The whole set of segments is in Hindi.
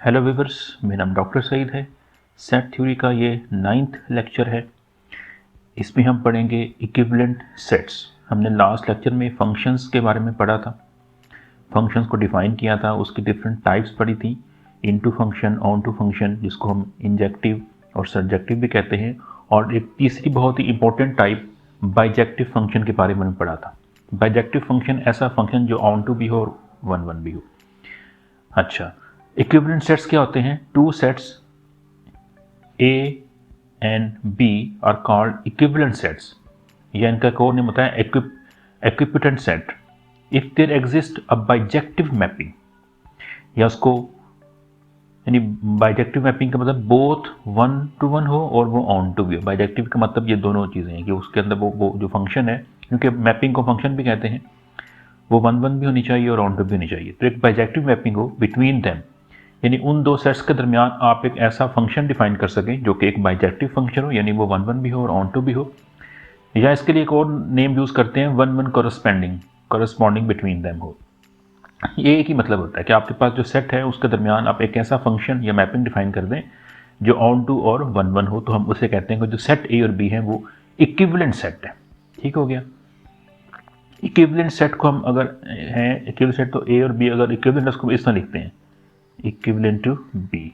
हेलो व्यूअर्स, मेरा नाम डॉक्टर सईद है। सेट थ्योरी का ये 9th लेक्चर है। इसमें हम पढ़ेंगे इक्विवेलेंट सेट्स। हमने लास्ट लेक्चर में फंक्शंस के बारे में पढ़ा था, फंक्शंस को डिफाइन किया था, उसकी डिफरेंट टाइप्स पढ़ी थी, into function, onto function, जिसको हम इंजेक्टिव और सर्जेक्टिव भी कहते हैं, और एक तीसरी बहुत ही इंपॉर्टेंट टाइप बाइजेक्टिव फंक्शन के बारे में पढ़ा था। बाइजेक्टिव फंक्शन ऐसा फंक्शन जो ऑन टू भी हो और वन वन भी हो। अच्छा, इक्विवेलेंट सेट्स क्या होते हैं? Two sets A and B are called equivalent sets, या इनका एक और नेम होता है equipotent set if there exists a bijective mapping, या उसको यानी बाइजेक्टिव मैपिंग का मतलब बोथ 1 to 1 हो और वो ऑन टू भी हो। बाइजेक्टिव का मतलब ये दोनों चीज़ें हैं कि उसके अंदर वो जो फंक्शन है, क्योंकि मैपिंग को फंक्शन भी कहते हैं, वो 1 भी होनी चाहिए और ऑन टू भी होनी चाहिए। तो एक बाइजेक्टिव मैपिंग हो बिटवीन दैम, यानी उन दो सेट्स के दरमियान आप एक ऐसा फंक्शन डिफाइन कर सकें जो कि एक बाइजेक्टिव फंक्शन हो, यानी वो 1 भी हो और ऑन टू भी हो। या इसके लिए एक और नेम यूज़ करते हैं 1 करस्पॉन्डिंग बिटवीन दैम हो। ये एक ही मतलब होता है कि आपके पास जो सेट है उसके दरमियान आप एक ऐसा फंक्शन या मैपिंग डिफाइन कर दें जो ऑन टू और 1 हो, तो हम उसे कहते हैं कि जो सेट ए और बी है वो इक्विवेलेंट सेट है। ठीक हो गया। इक्विवेलेंट सेट को हम अगर हैं इक्विवेलेंट सेट, तो ए और बी अगर इक्विवेलेंट, उसको इस तरह लिखते हैं इक्विवेलेंट टू बी।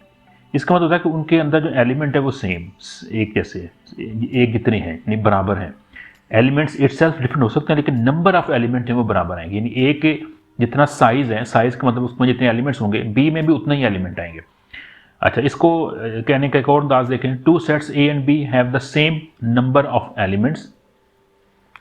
इसका मतलब होता है कि उनके अंदर जो एलिमेंट है वो सेम, एक जैसे है, एक जितने हैं, यानी बराबर हैं। एलिमेंट्स इटसेल्फ डिफरेंट हो सकते हैं लेकिन नंबर ऑफ एलिमेंट हैं वो बराबर आएंगे, यानी ए के जितना साइज है, साइज का मतलब उसमें जितने एलिमेंट्स होंगे बी में भी उतना ही एलिमेंट आएंगे। अच्छा, इसको कहने का एक और अंदाज देखें, two sets A and B have the same number of elements,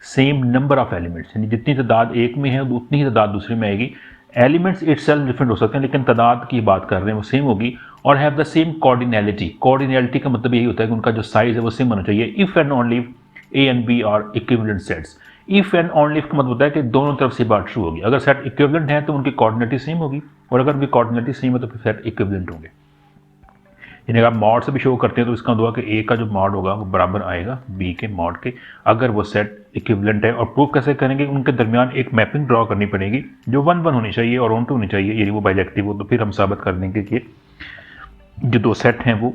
same number of elements, यानी जितनी तादाद एक में है उतनी ही तादाद दूसरे में आएगी। एलिमेंट्स इटसेल्फ डिफरेंट हो सकते हैं लेकिन तादाद की बात कर रहे हैं वो सेम होगी। और हैव द सेम कोऑर्डिनैलिटी। कोऑर्डिनैलिटी का मतलब यही होता है कि उनका जो साइज है वो सेम होना चाहिए। If and only A and B are equivalent sets. If and only का मतलब होता है कि दोनों तरफ से बात ट्रू होगी। अगर सेट इक्विवेलेंट है तो उनकी कोऑर्डिनैलिटी सेम होगी, और अगर उनकी कोऑर्डिनैलिटी सेम है तो फिर सेट इक्विवेलेंट होंगे। यानी अगर आप मॉड से भी शो करते हैं तो इसका मतलब होगा कि ए का जो मॉड होगा वो बराबर आएगा बी के मॉड के, अगर वो सेट इक्विवेलेंट है। और प्रूफ कैसे करेंगे? उनके दरमियान एक मैपिंग ड्रॉ करनी पड़ेगी जो 1 होनी चाहिए और ऑन टू होनी चाहिए, यानी वो बाइजेक्टिव हो। तो फिर हम साबित कर देंगे कि जो दो सेट हैं वो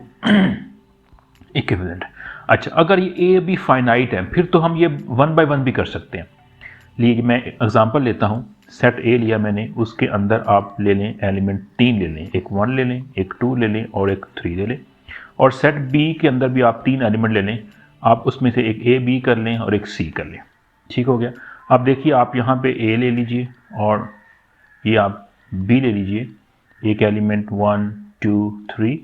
इक्विवेलेंट है। अच्छा, अगर ये ए बी फाइनाइट है फिर तो हम ये 1 by 1 भी कर सकते हैं। लिए मैं एग्जांपल लेता हूँ, सेट ए लिया मैंने, उसके अंदर आप ले लें एलिमेंट 3 ले लें, एक 1 ले लें, एक 2 ले लें और एक 3 ले लें। और सेट बी के अंदर भी आप 3 एलिमेंट ले लें, आप उसमें से एक ए बी कर लें और एक सी कर लें। ठीक हो गया। अब देखिए, आप यहाँ पे ए ले लीजिए और ये आप बी ले लीजिए, एक एलिमेंट 1 2 3,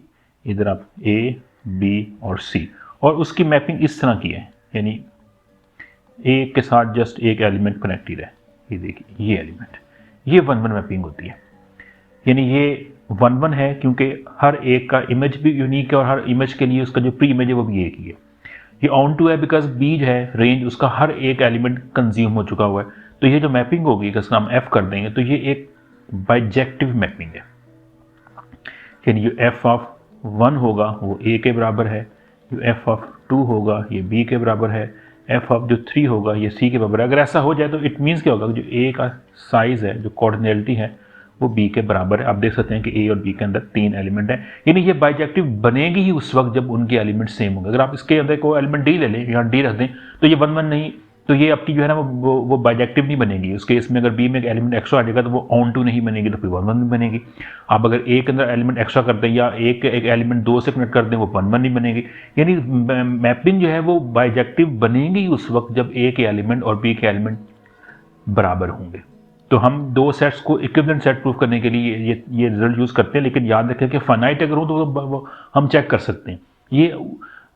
इधर आप ए बी और सी, और उसकी मैपिंग इस तरह की है, यानी ए के साथ जस्ट एक एलिमेंट कनेक्टेड है। ये देखिए, ये एलिमेंट, ये 1 मैपिंग होती है। यानी ये 1 है क्योंकि हर एक का इमेज भी यूनिक है और हर इमेज के लिए उसका जो प्री इमेज है वो भी एक ही है। ये ऑन टू है बिकॉज बीज है, रेंज, उसका हर एक एलिमेंट कंज्यूम हो चुका हुआ है। तो ये जो मैपिंग होगी, इसका हम एफ कर देंगे, तो ये एक बाइजेक्टिव मैपिंग है। यानी जो एफ ऑफ 1 होगा वो ए के बराबर है, जो एफ ऑफ 2 होगा ये बी के बराबर है, एफ ऑफ जो 3 होगा ये सी के बराबर है। अगर ऐसा हो जाए तो इट मीन्स क्या होगा, जो ए का साइज है, जो कोऑर्डिनैलिटी है, वो बी के बराबर है। आप देख सकते हैं कि ए और बी के अंदर 3 एलिमेंट है, यानी ये बाइजेक्टिव बनेगी ही उस वक्त जब उनके एलिमेंट सेम होंगे। अगर आप इसके अंदर कोई एलिमेंट डी ले लें, यहाँ डी रख दें, तो ये 1 नहीं, तो ये आपकी जो है ना वो बाइजेक्टिव नहीं बनेगी। उस केस में अगर बी में एक एलिमेंट एक्स्ट्रा आ जाएगा तो वो ऑन टू नहीं बनेगी, तो फिर 1 नहीं बनेगी। आप अगर ए के अंदर एलिमेंट एक्स्ट्रा कर दें या एक एलिमेंट 2 से कनेक्ट कर दें, वो 1 नहीं बनेगी। यानी मैपिंग जो है वो बाइजेक्टिव बनेगी उस वक्त जब ए के एलिमेंट और बी के एलिमेंट बराबर होंगे। तो हम दो सेट्स को इक्विवेलेंट सेट प्रूफ करने के लिए ये रिजल्ट यूज़ करते हैं, लेकिन याद रखें कि फाइनाइट अगर हो तो हम चेक कर सकते हैं। ये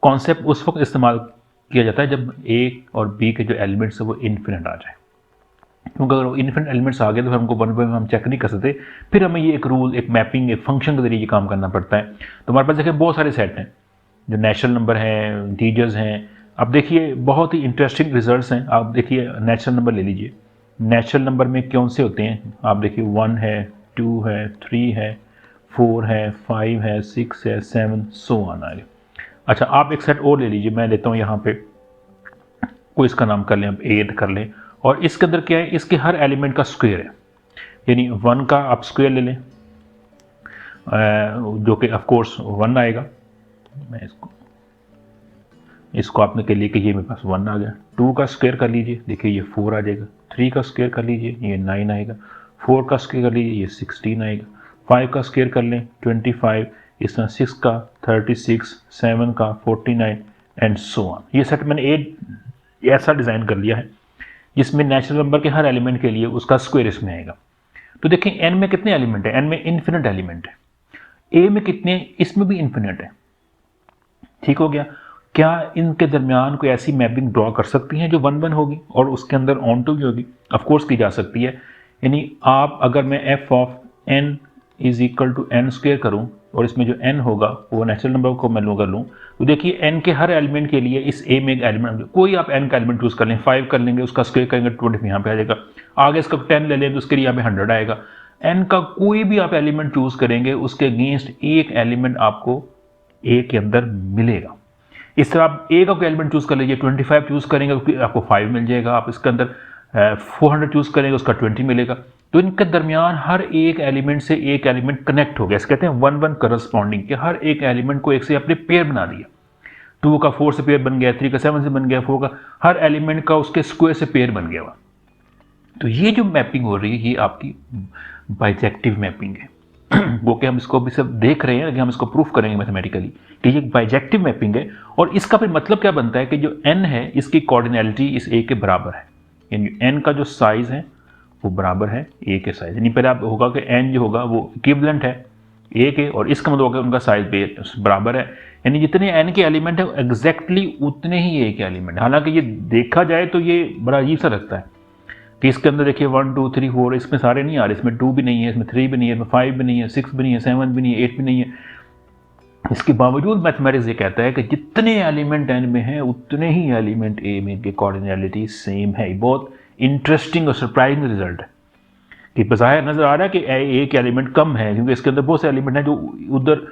कॉन्सेप्ट उस वक्त इस्तेमाल किया जाता है जब ए और बी के जो एलिमेंट्स है वो इन्फिनिट आ जाए, क्योंकि अगर वो इन्फिनिट एलिमेंट्स आ गए तो फिर हमको 1 by 1 हम चेक नहीं कर सकते। फिर हमें ये एक रूल, एक मैपिंग, एक फंक्शन के जरिए काम करना पड़ता है। तो हमारे पास देखिए बहुत सारे सेट हैं, जो नेचुरल नंबर हैं, इंटीजर्स हैं। अब देखिए बहुत ही इंटरेस्टिंग रिजल्ट्स हैं। आप देखिए नेचुरल नंबर ले लीजिए, नेचुरल नंबर में कौन से होते हैं? आप देखिए 1 है, 2 है, 3 है, 4 है, 5 है, 6 है, 7, सो ऑन आगे। अच्छा, आप एक सेट और ले लीजिए, मैं लेता हूँ यहाँ पे कोई, इसका नाम कर लें, आप 8 कर लें, और इसके अंदर क्या है, इसके हर एलिमेंट का स्क्वायर है, यानी 1 का आप स्क्वायर ले लें, जो कि ऑफ कोर्स 1 आएगा। मैं इसको आपने के लिए कि ये मेरे पास 1 आ गया। 2 का स्क्वायर कर लीजिए, देखिए ये 4 आ जाएगा। 3 का स्क्वायर कर लीजिए, ये 9 आएगा। 4 का स्क्वायर कर लीजिए, ये 16 आएगा। 5 का स्क्वायर कर लें 25, इस तरह 6 का 36, 7 का 49 एंड सो ऑन। ये सेट मैंने ऐसा डिज़ाइन कर लिया है जिसमें नेचुरल नंबर के हर एलिमेंट के लिए उसका स्क्वायर इसमें आएगा। तो देखिए एन में कितने एलिमेंट है, एन में इन्फिनिट एलिमेंट है। ए में कितने, इसमें भी इन्फिनिट है। ठीक हो गया। क्या इनके दरमियान कोई ऐसी मैपिंग ड्रॉ कर सकती हैं जो 1-1 होगी और उसके अंदर ऑन टू भी होगी? ऑफ कोर्स की जा सकती है। यानी आप अगर मैं f of n is equal to n square करूँ और इसमें जो एन होगा वो नेचुरल नंबर को मैं अगर लूँ तो देखिए एन के हर एलिमेंट के लिए इस ए में एक एलिमेंट, कोई आप एन का एलिमेंट चूज़ कर लें, 5 कर लेंगे, उसका स्क्वायर करेंगे 20 यहाँ पे आ जाएगा। आगे इसका 10 ले लें तो उसके लिए यहाँ पे 100 आएगा। एन का कोई भी आप एलिमेंट चूज़ करेंगे उसके अगेंस्ट एक एलिमेंट आपको ए के अंदर मिलेगा। इस तरह आप ए का कोई एलिमेंट चूज़ कर लीजिए, 25 चूज़ करेंगे तो आपको 5 मिल जाएगा। आप इसके अंदर 400 चूज़ करेंगे उसका 20 मिलेगा। तो इनके दरमियान हर एक एलिमेंट से एक एलिमेंट कनेक्ट हो गया। इसे कहते हैं 1-1 करस्पॉन्डिंग, कि हर एक एलिमेंट को एक से आपने पेयर बना दिया। 2 का 4 से पेयर बन गया, 3 का 7 से बन गया, 4 का हर एलिमेंट का उसके स्क्वायर से पेयर बन गया। तो ये जो मैपिंग हो रही है ये आपकी बाइजेक्टिव मैपिंग है। वो कि हम इसको भी सब देख रहे हैं, लेकिन हम इसको प्रूफ करेंगे मैथमेटिकली कि ये बाइजेक्टिव मैपिंग है। और इसका फिर मतलब क्या बनता है कि जो n है इसकी कोऑर्डिनैलिटी इस a के बराबर है, यानी n का जो साइज है वो बराबर है a के साइज। यानी पहले आप होगा कि n जो होगा वो इक्विवेलेंट है a के, और इसका मतलब होगा उनका साइज बराबर है। यानी जितने n के एलिमेंट है एग्जैक्टली उतने ही a के एलिमेंट। हालांकि ये देखा जाए तो ये बड़ा अजीब सा लगता है कि इसके अंदर देखिए 1 2 3 4 इसमें सारे नहीं आ रहे, इसमें 2 भी नहीं है, इसमें 3 भी नहीं है, इसमें 5 भी नहीं है, 6 भी नहीं है, 7 भी नहीं है, 8 भी नहीं है। इसके बावजूद मैथमेटिक्स ये कहता है कि जितने एलिमेंट एन में हैं उतने ही एलिमेंट ए में की कोऑर्डिनैलिटी सेम है। बहुत इंटरेस्टिंग और सरप्राइजिंग रिजल्ट है कि बज़ाहिर नजर आ रहा है कि ए के एलिमेंट कम है क्योंकि इसके अंदर बहुत से एलिमेंट हैं जो उधर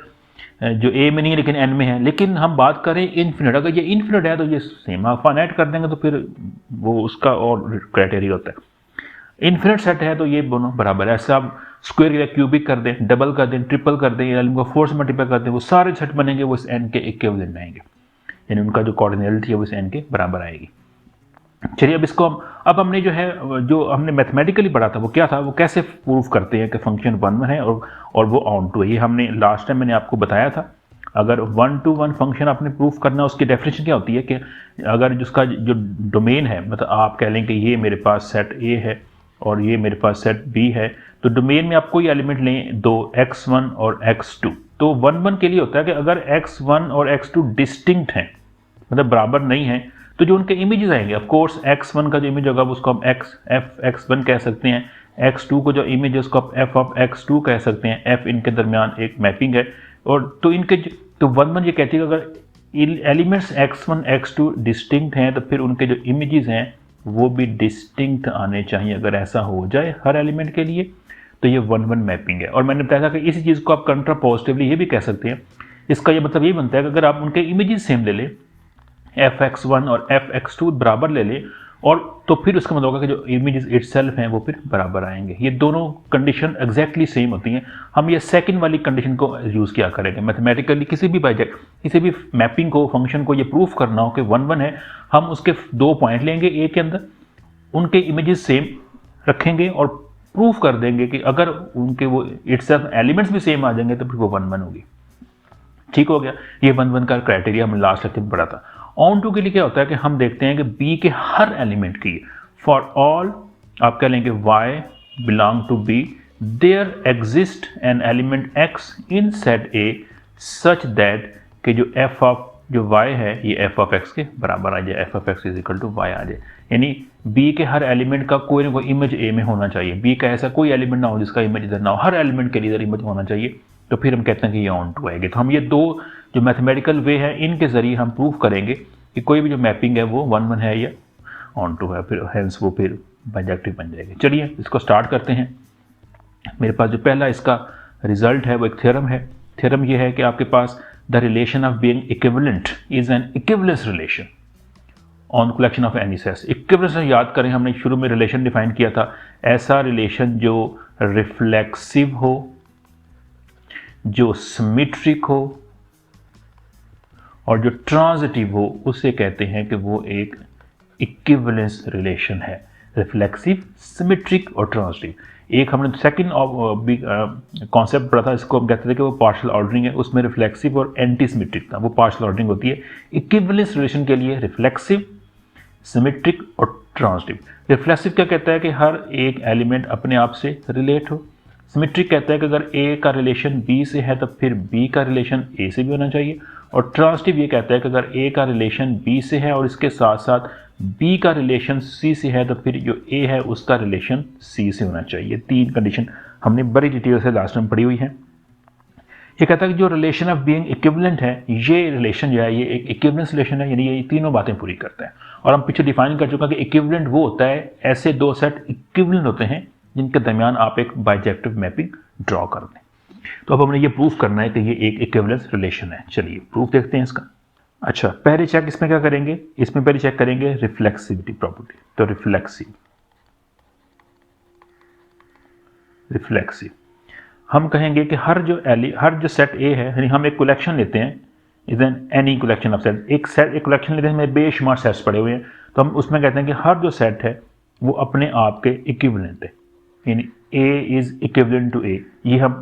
जो ए में नहीं है लेकिन एन में है। लेकिन हम बात करें इन्फिनिट, अगर ये इन्फिनिट है तो ये सेम, आप फाइनाइट कर देंगे तो फिर वो उसका और क्राइटेरिया होता है। इन्फिनिट सेट है तो ये दोनों बराबर है। ऐसे आप स्क्वायर या क्यूबिक कर दें, डबल कर दें, ट्रिपल कर दें, या को 4 से मल्टीप्लाई कर दें, वो सारे सेट बनेंगे वो इस एन के इक्विवेलेंट आएंगे, यानी उनका जो कोऑर्डिनैलिटी है वो इस एन के बराबर आएगी। चलिए अब इसको अब हमने जो है जो हमने मैथमेटिकली पढ़ा था वो क्या था, वो कैसे प्रूव करते हैं कि फंक्शन 1-1 है और वो ऑन टू है। ये हमने लास्ट टाइम मैंने आपको बताया था। अगर 1-to-1 फंक्शन आपने प्रूफ करना, उसकी डेफिनेशन क्या होती है कि अगर जिसका जो डोमेन है, मतलब आप कह लें कि ये मेरे पास सेट ए है और ये मेरे पास सेट बी है, तो डोमेन में आप कोई एलिमेंट लें, दो x1 और x2, तो 1-1 के लिए होता है कि अगर x1 और x2 डिस्टिंक्ट हैं, मतलब बराबर नहीं है, तो जो उनके इमेजेस आएंगे, ऑफ कोर्स x1 का जो इमेज होगा उसको हम f(x1) कह सकते हैं, x2 को जो इमेज है उसको आप f(x2) कह सकते हैं। f इनके दरमियान एक मैपिंग है। और तो इनके तो 1-1 ये कहती है कि अगर एलिमेंट्स x1 x2 डिस्टिंक्ट हैं तो फिर उनके जो इमेजेस हैं वो भी डिस्टिंक्ट आने चाहिए। अगर ऐसा हो जाए हर एलिमेंट के लिए तो ये 1-1 मैपिंग है। और मैंने बताया था कि इसी चीज़ को आप कंट्रापोजिटिवली ये भी कह सकते हैं। इसका ये मतलब ये बनता है कि अगर आप उनके इमेजेस सेम ले लें, f(x1) और f(x2) बराबर ले लें, और तो फिर उसका मतलब होगा कि जो इमेजेस इटसेल्फ हैं वो फिर बराबर आएंगे। ये दोनों कंडीशन एग्जैक्टली सेम होती हैं। हम ये सेकंड वाली कंडीशन को यूज़ किया करेंगे मैथमेटिकली। किसी भी मैपिंग को, फंक्शन को ये प्रूफ करना हो कि 1-1 है, हम उसके 2 पॉइंट लेंगे ए के अंदर, उनके इमेजेस सेम रखेंगे और प्रूफ कर देंगे कि अगर उनके वो इटसेल्फ एलिमेंट्स भी सेम आ जाएंगे तो फिर वो 1-1 होगी। ठीक हो गया। ये 1-1 का क्राइटेरिया हमने लास्ट लेक्चर में पढ़ा था। ऑन टू के लिए क्या होता है कि हम देखते हैं कि बी के हर एलिमेंट की, फॉर ऑल आप कह लेंगे y belong to B, there exist an element x in set a such that कि जो f ऑफ जो y है ये f ऑफ x के बराबर आ जाए, f of x is equal to y आ जाए। यानी b के हर एलिमेंट का कोई ना कोई इमेज a में होना चाहिए। b का ऐसा कोई एलिमेंट ना हो जिसका इमेज इधर ना हो, हर एलिमेंट के लिए इधर इमेज होना चाहिए, तो फिर हम कहते हैं कि ये ऑन टू आएगी। तो हम ये दो जो मैथमेटिकल वे है इनके जरिए हम प्रूव करेंगे कि कोई भी जो मैपिंग है वो 1-1 है या ऑन टू है, फिर हेंस वो फिर बाइजेक्टिव बन जाएगी। चलिए इसको स्टार्ट करते हैं। मेरे पास जो पहला इसका रिजल्ट है वो एक थ्योरम है। थ्योरम ये है कि आपके पास the relation of being equivalent is an equivalence relation on collection of any sets. Equivalence याद करें, हमने शुरू में रिलेशन डिफाइन किया था, ऐसा रिलेशन जो रिफ्लेक्सिव हो, जो सिमेट्रिक हो और जो ट्रांजिटिव हो उसे कहते हैं कि वो एक इक्विवेलेंस रिलेशन है। रिफ्लेक्सिव, सिमेट्रिक और ट्रांजिटिव। एक हमने सेकंड कॉन्सेप्ट पढ़ा था, इसको हम कहते थे कि वो पार्शियल ऑर्डरिंग है, उसमें रिफ्लेक्सिव और एंटी सिमेट्रिक था, वो पार्शियल ऑर्डरिंग होती है। इक्विवेलेंस रिलेशन के लिए रिफ्लेक्सिव, सिमेट्रिक और ट्रांजिटिव। रिफ्लेक्सिव क्या कहता है कि हर एक एलिमेंट अपने आप से रिलेट हो। सिमेट्रिक कहता है कि अगर ए का रिलेशन बी से है तो फिर बी का रिलेशन ए से भी होना चाहिए। और ट्रांजिटिव ये कहता है कि अगर ए का रिलेशन बी से है और इसके साथ साथ बी का रिलेशन सी से है तो फिर जो ए है उसका रिलेशन सी से होना चाहिए। तीन कंडीशन हमने बड़ी डिटेल से लास्ट में पढ़ी हुई है। ये कहता है कि जो रिलेशन ऑफ बीइंग इक्विवेलेंट है, ये रिलेशन जो है ये एक इक्विवेलेंस रिलेशन है, यानी ये तीनों बातें पूरी करता है। और हम पीछे डिफाइन कर चुके हैं कि इक्विवेलेंट वो होता है, ऐसे दो सेट इक्विवेलेंट होते हैं जिनके दरमियान आप एक बाइजेक्टिव मैपिंग ड्रॉ कर दें। तो अब हमने ये प्रूफ करना है कि ये एक इक्विवेलेंस रिलेशन है। चलिए प्रूफ देखते हैं इसका। अच्छा, पहले चेक इसमें क्या करेंगे, इसमें पहले चेक करेंगे रिफ्लेक्सिविटी प्रॉपर्टी। तो रिफ्लेक्सिव हम कहेंगे कि हर जो सेट ए है, यानी हम एक कलेक्शन लेते हैं, is an any collection of set. एक कलेक्शन लेते हैं, हमें बेशुमार सेट्स पड़े हुए हैं, तो हम उसमें कहते हैं कि हर जो सेट है वो अपने आप के इक्विवेलेंट है, यानी A is equivalent to A, ये हम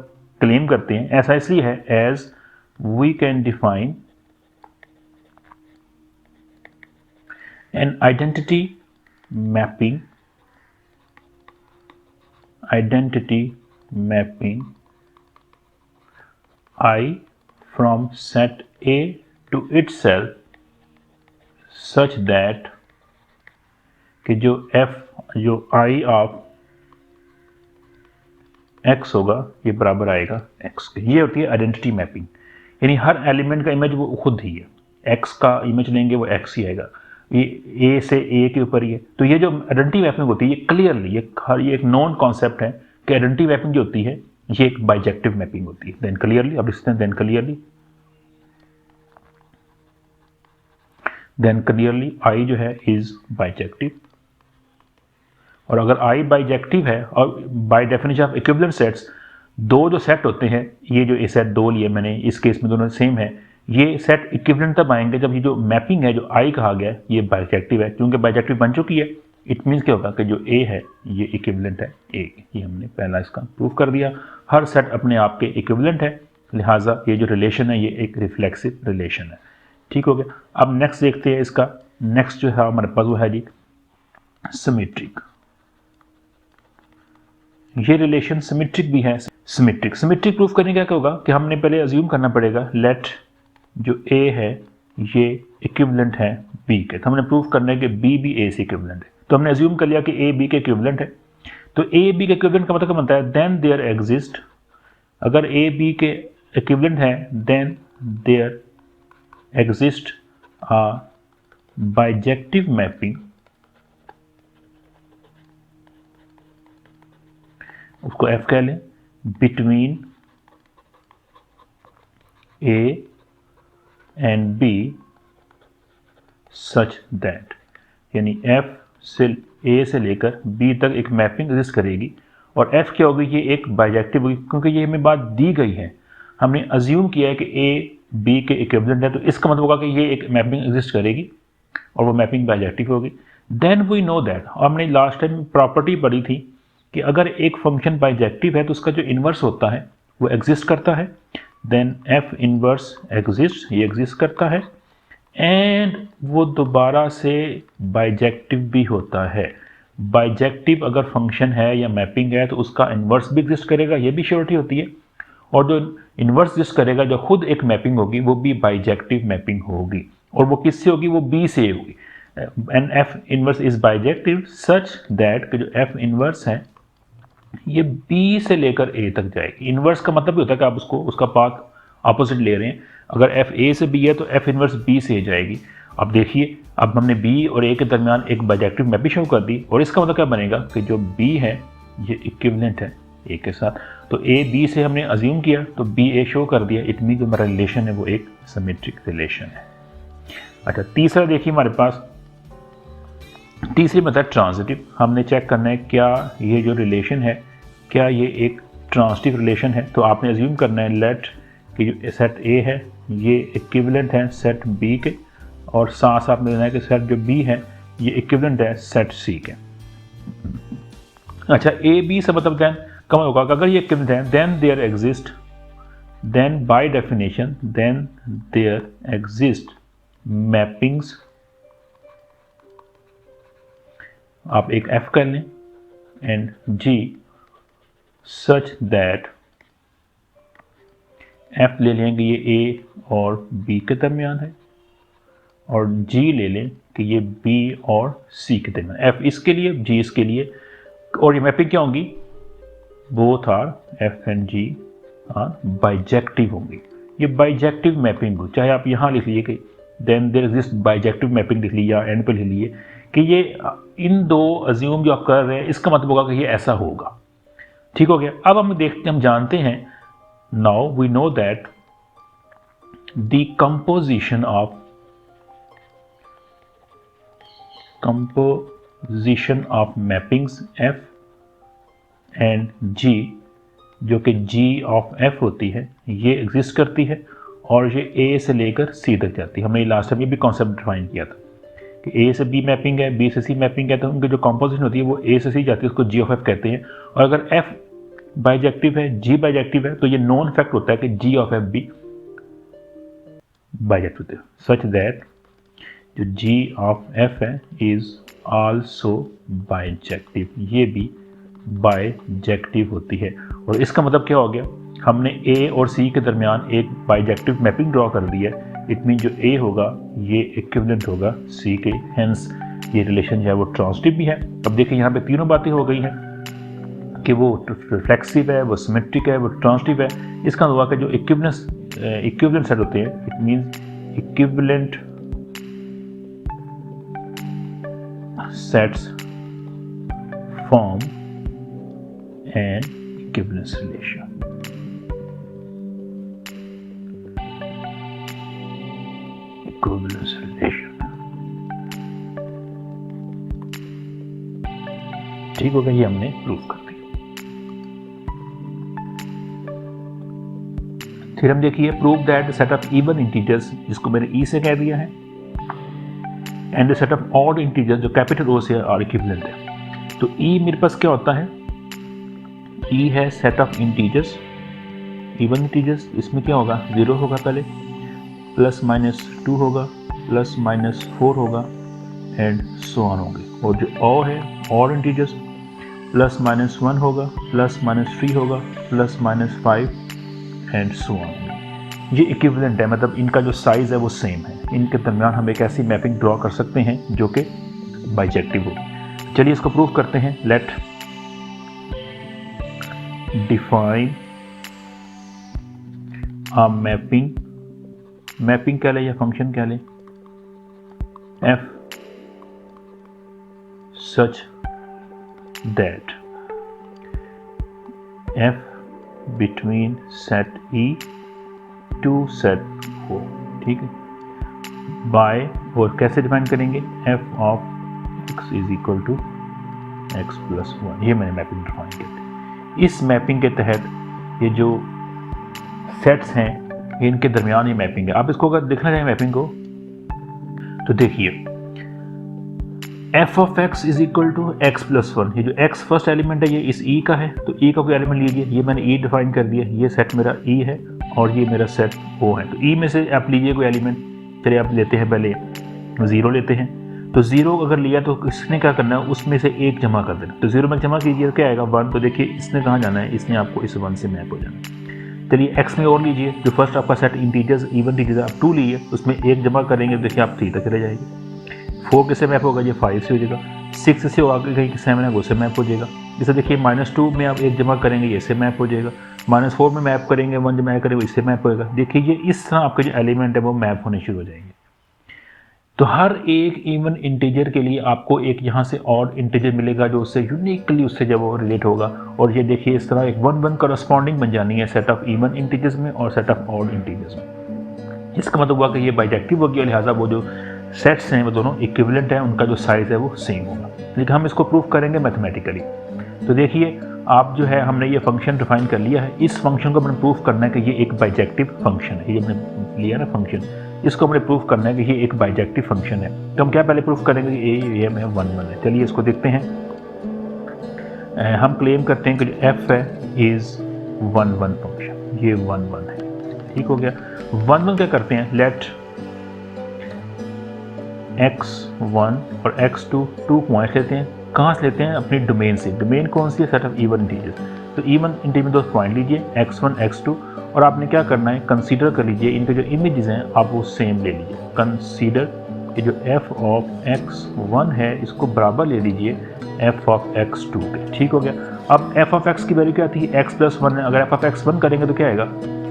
क्लेम करते हैं। ऐसा इसलिए है as we can define an identity mapping I from set A to itself such that कि जो I ऑफ x होगा ये बराबर आएगा x के। ये होती है आइडेंटिटी मैपिंग, यानी हर एलिमेंट का इमेज वो खुद ही है। x का इमेज लेंगे वो x ही आएगा, ये a से a के ऊपर ही है। तो ये जो आइडेंटिटी मैपिंग होती है ये क्लियरली ये एक नॉन कॉन्सेप्ट है कि आइडेंटिटी मैपिंग जो होती है ये एक बाइजेक्टिव मैपिंग होती है। देन क्लियरली अब लिखते हैं देन क्लियरली आई जो है इज बाइजेक्टिव। और अगर आई बाइजेक्टिव है और by definition of equivalent sets, दो जो सेट होते हैं, ये जो ए सेट दो लिए मैंने, इस केस में दोनों सेम है, ये सेट इक्विवेलेंट तब आएंगे जब ये जो मैपिंग है जो आई कहा गया ये बाइजेक्टिव है। क्योंकि बाइजेक्टिव बन चुकी है, इट मीन्स क्या होगा कि जो ए है ये इक्विवेलेंट है ए। ये हमने पहला इसका प्रूफ कर दिया। हर सेट अपने आप के इक्विवेलेंट है, लिहाजा ये जो रिलेशन है ये एक रिफ्लेक्सिव रिलेशन है। ठीक हो गया। अब नेक्स्ट देखते हैं इसका। नेक्स्ट जो है हमारे पास वो है जी सिमेट्रिक। ये रिलेशन सिमेट्रिक भी है। सिमेट्रिक प्रूफ करने का क्या होगा कि हमने पहले अज्यूम करना पड़ेगा लेट जो ए है ये इक्विवेलेंट है बी के। तो हमने प्रूफ करना है कि बी भी ए से इक्विवेलेंट है। तो हमने अज्यूम कर लिया कि ए बी के इक्विवेलेंट है। तो ए बी के इक्विवेलेंट का मतलब बनता है देन देयर एग्जिस्ट, अगर ए बी के इक्विवेलेंट है then there exist a bijective mapping, उसको एफ कह लें, between A and B such that, यानी एफ से ए से लेकर बी तक एक मैपिंग एग्जिस्ट करेगी। और एफ क्या होगी, ये एक बाइजेक्टिव होगी, क्योंकि ये हमें बात दी गई है, हमने अज्यूम किया है कि ए बी के इक्विवेलेंट है, तो इसका मतलब होगा कि ये एक मैपिंग एग्जिस्ट करेगी और वो मैपिंग बाइजेक्टिव होगी। देन वी नो दैट, हमने लास्ट टाइम प्रॉपर्टी पढ़ी थी कि अगर एक फंक्शन बाइजेक्टिव है तो उसका जो इन्वर्स होता है वो एग्जिस्ट करता है। देन एफ इन्वर्स एग्जिस्ट, ये एग्जिस्ट करता है एंड वो दोबारा से बाइजेक्टिव भी होता है। बाइजेक्टिव अगर फंक्शन है या मैपिंग है तो उसका इन्वर्स भी एग्जिस्ट करेगा, ये भी श्योरिटी होती है। और जो इन्वर्स एग्जिस्ट करेगा, जो खुद एक मैपिंग होगी, वो भी बाइजेक्टिव मैपिंग होगी। और वो किससे होगी, वो बी से होगी। And F inverse is bijective such that कि जो एफ इन्वर्स है ये बी से लेकर ए तक जाएगी। इन्वर्स का मतलब ये होता है कि आप उसका पाथ ऑपोजिट ले रहे हैं। अगर एफ ए से बी है तो एफ इन्वर्स बी से जाएगी। अब देखिए, अब हमने बी और ए के दरमियान एक बाइजेक्टिव मैपिंग शो कर दी, और इसका मतलब क्या बनेगा कि जो बी है ये इक्विवेलेंट है ए के साथ। तो ए बी से हमने अज्यूम किया तो बी ए शो कर दिया, इट मीन जो हमारा रिलेशन है वो एक सिमेट्रिक रिलेशन है। अच्छा, तीसरा देखिए हमारे पास, तीसरी मतलब ट्रांजिटिव। हमने चेक करना है क्या ये जो रिलेशन है क्या ये एक ट्रांजिटिव रिलेशन है, तो आपने अज्यूम करना है लेट कि जो सेट ए है ये इक्विवेलेंट है सेट बी के, और साथ साथ में देना है कि सेट जो बी है ये इक्विवेलेंट है सेट सी के। अच्छा, ए बी से मतलब देन कम होगा, अगर ये इक्विवेलेंट है then there exist, then by definition then there exist mappings, आप एक एफ कर लें, and g such that, f ले लेंगे ये ए और बी के दरमियान है, और जी ले लें कि ये बी और सी के दरमियान, एफ इसके लिए जी इसके लिए, और ये मैपिंग क्या होंगी, both are f and g are bijective होंगी। ये बाइजेक्टिव मैपिंग हो, चाहे आप यहाँ लिख लीजिए कि then there exist bijective mapping लिख लीजिए, या एंड पे लिख लीजिए कि ये इन दो अज्यूम जो आप कर रहे हैं इसका मतलब होगा कि ये ऐसा होगा। ठीक हो गया। अब हम देखते, हम जानते हैं, now we know that the composition of mappings F and G, जो कि जी ऑफ एफ होती है, ये एग्जिस्ट करती है और ये ए से लेकर सी तक जाती है। हमने लास्ट टाइम ये भी कॉन्सेप्ट डिफाइन किया था कि ए से बी मैपिंग है, बी से सी मैपिंग है, तो उनकी जो कंपोजिशन होती है वो ए से सी जाती है, उसको जी ऑफ एफ कहते हैं। और अगर एफ बाइजेक्टिव है, जी बाइजेक्टिव है, तो ये नॉन फैक्ट होता है कि जी ऑफ एफ भी बाइजेक्टिव होते हैं, सच दैट जो जी ऑफ एफ है इज आल्सो बाइजेक्टिव, ये भी बाइजेक्टिव होती है। और इसका मतलब क्या हो गया, हमने ए और सी के दरमियान एक बाइजेक्टिव मैपिंग ड्रॉ कर दी है। इट मीन जो ए होगा ये इक्विवेलेंट होगा सी के, हेंस ये रिलेशन जो है वो ट्रांजिटिव भी है। अब देखिए यहाँ पे तीनों बातें हो गई हैं कि वो रिफ्लेक्सिव है, वो सिमेट्रिक है, वो ट्रांजिटिव है। इसका मतलब हुआ कि जो इक्विवेलेंट सेट होते हैं, it means equivalent sets form an equivalence relation. Equivalence relation, ठीक हो गया, ये हमने प्रूव कर दिया। फिर हम देखिए, prove that set of even integers, जिसको मैंने ई से कह दिया है, and the set of odd integers जो कैपिटल ओ से आर इक्विवेलेंट है। तो ई मेरे पास क्या होता है, ई है set of integers, even integers, इसमें क्या होगा, 0 होगा पहले, +-2 होगा, +-4 होगा, एंड सो ऑन होंगे। और जो ओ है ऑड इंटीजर्स, +-1 होगा, +-3 होगा, +-5 एंड सो ऑन। ये इक्विवेलेंट है, मतलब इनका जो साइज है वो सेम है, इनके दरमियान हम एक ऐसी मैपिंग ड्रॉ कर सकते हैं जो कि बाइजेक्टिव हो। चलिए इसको प्रूव करते हैं। Let define a mapping, mapping क्या ले या फंक्शन क्या ले, F such that F between set E to set O, ठीक है, बाय, और कैसे डिफाइन करेंगे, F of x is equal to x plus 1, ये मैंने मैपिंग डिफाइन की थी। इस मैपिंग के तहत ये जो सेट्स हैं इनके दरमियान ये मैपिंग है। आप इसको अगर देखना चाहें मैपिंग को, तो देखिए f of x is equal to x plus 1, ये जो एक्स फर्स्ट एलिमेंट है ये इस ई का है, तो ई का कोई एलिमेंट लीजिए, ये मैंने ई डिफाइन कर दिया, ये सेट मेरा ई है और ये मेरा सेट ओ है। तो ई में से आप लीजिए कोई एलिमेंट, चलिए आप लेते हैं पहले 0 लेते हैं, तो 0 अगर लिया तो इसने क्या करना है, उसमें से 1 जमा कर देना, तो 0 में जमा कीजिए, क्या आएगा 1, तो देखिए इसने कहाँ जाना है, इसने आपको इस 1 से मैप हो जाना है। चलिए एक्स में और लीजिए, जो फर्स्ट आपका सेट इंटीजर्स इवन इंटीजर आप 2 लीजिए, उसमें 1 जमा करेंगे, देखिए आप 3 तक चले जाएंगे। 4 किससे मैप होगा, ये 5 से हो जाएगा, 6 से आगे कहीं 7 है वो से मैप हो जाएगा। जैसे देखिए -2 में आप 1 जमा करेंगे, ये से मैप हो जाएगा, -4 में मैप करेंगे, 1 जमा करेंगे, इससे मैप होएगा। देखिए ये इस तरह आपके जो एलिमेंट है वो मैप होने शुरू हो जाएंगे। तो हर एक इवन इंटीजर के लिए आपको एक यहाँ से ऑड इंटीजर मिलेगा जो उससे यूनिकली उससे जब वो रिलेट होगा, और ये देखिए इस तरह एक 1-1 करस्पॉन्डिंग बन जानी है सेट ऑफ इवन इंटीजर्स में और सेट ऑफ ऑड इंटीजर्स में। इसका मतलब हुआ कि ये बाइजेक्टिव हो गया, लिहाजा वो जो सेट्स हैं वो दोनों इक्विवेलेंट हैं, उनका जो साइज है वो सेम होगा। लेकिन हम इसको प्रूफ करेंगे मैथमेटिकली। तो देखिए आप जो है हमने ये फंक्शन डिफाइन कर लिया है, इस फंक्शन को हमने प्रूफ करना है कि ये एक बाइजेक्टिव फंक्शन है। ये हमने लिया ना फंक्शन, इसको हमने प्रूफ करना है कि ये एक बाइजेक्टिव फंक्शन है। तो हम क्या पहले प्रूफ करेंगे कि ये में 1 1 है। चलिए इसको देखते हैं। हम क्लेम करते हैं कि जो f है इज़ 1 1 फंक्शन, ये 1 1 है। ठीक हो गया। 1 1 क्या करते हैं, लेट x1 और x2 2 पॉइंट्स लेते हैं। कहाँ से लेते हैं, अपनी डोमेन से। डोमेन कौन सी है, सेट ऑफ इवन इंटीजर्स। तो इवन इंटीजर में 2 पॉइंट लीजिए x1 x2, और आपने क्या करना है, कंसीडर कर लीजिए इनके जो इमेजेस हैं आप वो सेम ले लीजिए। कंसीडर कि जो f ऑफ x1 है इसको बराबर ले लीजिए f ऑफ x2 के। ठीक हो गया। अब f ऑफ x की वैल्यू क्या थी, x प्लस 1 है। अगर f ऑफ x1 करेंगे तो क्या आएगा,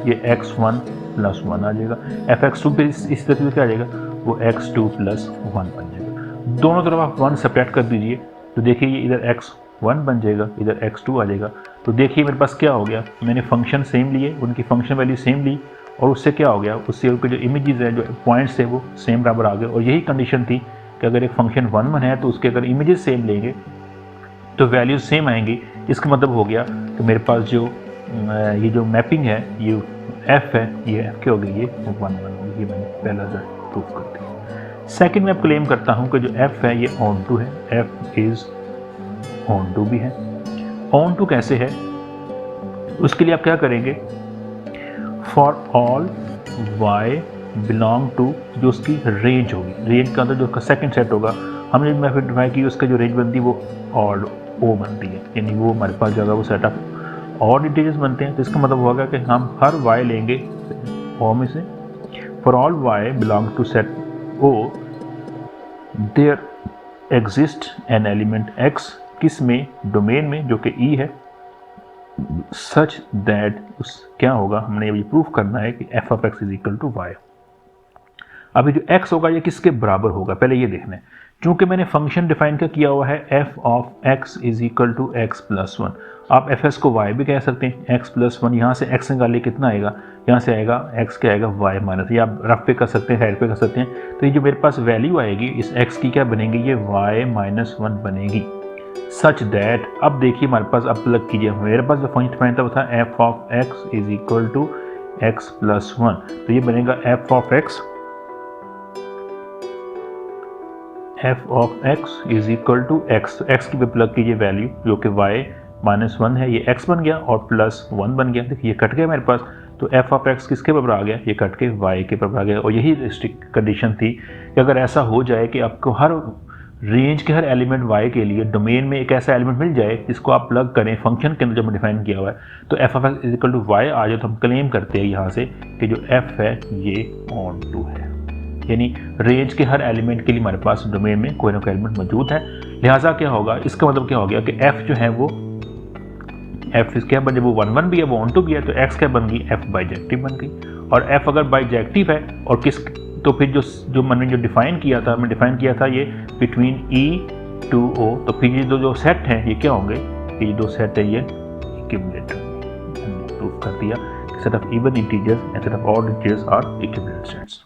ये x1 प्लस 1 आ जाएगा। f x2 पे इस तरह से क्या आ जाएगा, वो x2 प्लस 1 बन जाएगा। दोनों तरफ आप 1 सेपरेट कर दीजिए, तो देखिए ये इधर x1 बन जाएगा, इधर x2 आ जाएगा। तो देखिए मेरे पास क्या हो गया, मैंने फंक्शन सेम लिए, उनकी फंक्शन वैल्यू सेम ली, और उससे क्या हो गया, उससे उनके जो इमेजेस है, जो पॉइंट्स है वो सेम बराबर आ गए। और यही कंडीशन थी कि अगर एक फंक्शन 1 1 है तो उसके अगर इमेजेस सेम लेंगे तो वैल्यूज सेम आएंगी। इसका मतलब हो गया कि मेरे पास जो ये जो मैपिंग है, ये f है, ये f क्या हो गई, ये 1 1 होगी। ये मैंने पहला प्रूफ कर दिया। सेकंड में क्लेम करता हूँ कि जो f है ये ऑन टू है, f इज़ ऑन टू भी है। ऑन टू कैसे है, उसके लिए आप क्या करेंगे, for all y belong to, जो उसकी रेंज होगी, रेंज के अंदर जो उसका सेकंड सेट होगा, हमने मैप डिफाइन की, उसका जो रेंज बनती है वो ऑड ओ बनती है, यानी वो हमारे पास जो है वो सेट ऑफ ऑड इंटीजर्स बनते हैं। तो इसका मतलब होगा कि हम हर y लेंगे ओ में से, for all y belong to set O there exist an element x, किस में, डोमेन में जो कि e है, सच दैट उस क्या होगा, हमने ये प्रूफ करना है कि f of x is equal to y। अभी जो x होगा ये किसके बराबर होगा, पहले ये देखना है। चूंकि मैंने फंक्शन डिफाइन क्या किया हुआ है, f of x is equal to x plus 1। आप fs को y भी कह सकते हैं, x प्लस 1। यहाँ से x निकालिए कितना आएगा, यहाँ से आएगा x क्या आएगा, y माइनस, या आप रफ पे कर सकते हैं, हेड पे कर सकते हैं। तो ये जो मेरे पास वैल्यू आएगी इस x की क्या बनेगी, ये y माइनस 1 बनेगी। सच दैट, अब देखिए हमारे पास, अब प्लग कीजिए, मेरे पास जो फंक्शन डिफाइन था वो था f of x is equal to x plus 1। तो ये बनेगा f of x is equal to x। x की पे प्लग कीजिए वैल्यू जो कि y माइनस 1 है, ये x बन गया और प्लस 1 बन गया। देखिए ये कट गया मेरे पास, तो f ऑफ x किसके बराबर आ गया, ये कट के y के बराबर आ गया। और यही स्ट्रिक्ट कंडीशन थी कि अगर ऐसा हो जाए कि आपको हर रेंज के हर एलिमेंट y के लिए डोमेन में एक ऐसा एलिमेंट मिल जाए जिसको आप प्लग करें फंक्शन के अंदर जब डिफाइन किया हुआ है, तो f of x is equal to y आ जाए, तो हम क्लेम करते हैं यहाँ से कि जो f है ये ऑन टू है, यानी रेंज के हर एलिमेंट के लिए हमारे पास डोमेन में कोई ना कोई एलिमेंट मौजूद है। लिहाजा क्या होगा, इसका मतलब क्या हो गया कि f जो है वो f क्या बन, जब वो 1 1 भी है, वो ऑन टू भी है, तो x क्या बन गई, f बाइजेक्टिव बन गई। और f अगर बाइजेक्टिव है और किस, तो फिर जो मैंने जो डिफाइन किया था, मैं डिफाइन किया था ये बिटवीन e टू o, तो फिर ये जो सेट हैं ये क्या होंगे, ये दो सेट है ये इक्विवेलेंट होंगे। प्रूफ कर दिया set of even integers and set of odd integers are equivalent sets.